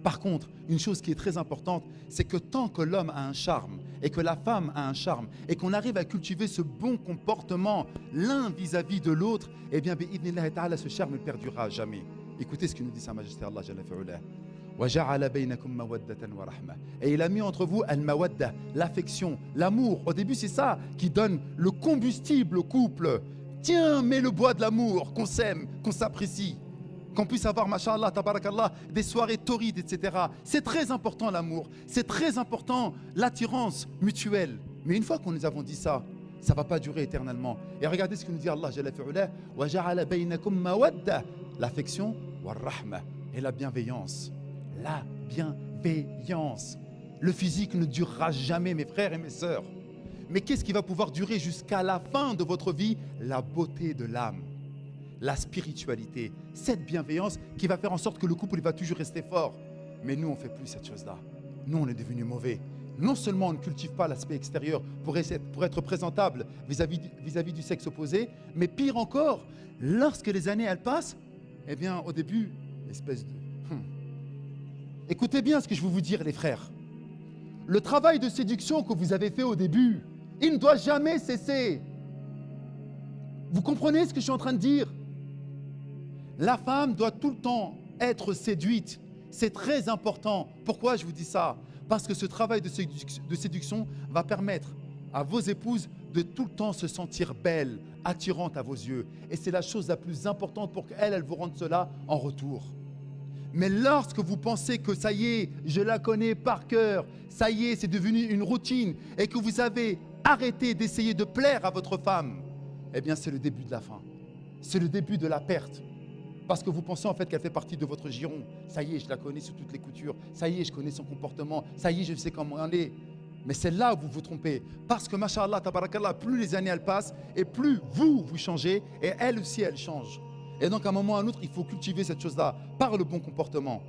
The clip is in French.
Par contre, une chose qui est très importante, c'est que tant que l'homme a un charme et que la femme a un charme et qu'on arrive à cultiver ce bon comportement l'un vis-à-vis de l'autre, eh bien, bi'idhnillahi ta'ala, ce charme ne perdurera jamais. Écoutez ce que nous dit Sa Majesté Allah Jalla fi'ulah. وَجَعَلَ بَيْنَكُمْ مَوَدَّةً وَرَحْمَةً. Et il a mis entre vous al-mawadda, l'affection, l'amour. Au début, c'est ça qui donne le combustible au couple. Tiens, mets le bois de l'amour, qu'on s'aime, qu'on s'apprécie. Qu'on puisse avoir, masha'Allah, tabarakallah, des soirées torrides, etc. C'est très important l'amour, c'est très important l'attirance mutuelle. Mais une fois qu'on nous avons dit ça, ça ne va pas durer éternellement. Et regardez ce que nous dit Allah Jalla fi'ulah, wa ja'ala bainakum mawadda, l'affection, wa rahma, et la bienveillance. La bienveillance. Le physique ne durera jamais, mes frères et mes sœurs. Mais qu'est-ce qui va pouvoir durer jusqu'à la fin de votre vie? La beauté de l'âme, la spiritualité, cette bienveillance qui va faire en sorte que le couple il va toujours rester fort. Mais nous, on ne fait plus cette chose-là. Nous, on est devenus mauvais. Non seulement on ne cultive pas l'aspect extérieur pour être présentable vis-à-vis du sexe opposé, mais pire encore, lorsque les années elles passent, eh bien, au début, espèce de... Écoutez bien ce que je veux vous dire, les frères. Le travail de séduction que vous avez fait au début, il ne doit jamais cesser. Vous comprenez ce que je suis en train de dire? La femme doit tout le temps être séduite. C'est très important. Pourquoi je vous dis ça? Parce que ce travail de séduction va permettre à vos épouses de tout le temps se sentir belles, attirantes à vos yeux. Et c'est la chose la plus importante pour qu'elles vous rendent cela en retour. Mais lorsque vous pensez que ça y est, je la connais par cœur, ça y est, c'est devenu une routine, et que vous avez arrêté d'essayer de plaire à votre femme, eh bien c'est le début de la fin. C'est le début de la perte. Parce que vous pensez en fait qu'elle fait partie de votre giron. Ça y est, je la connais sous toutes les coutures. Ça y est, je connais son comportement. Ça y est, je sais comment elle est. Mais c'est là où vous vous trompez. Parce que, masha'Allah, tabarakallah, plus les années elles passent, et plus vous changez, et elle aussi, elle change. Et donc, à un moment ou à un autre, il faut cultiver cette chose-là par le bon comportement.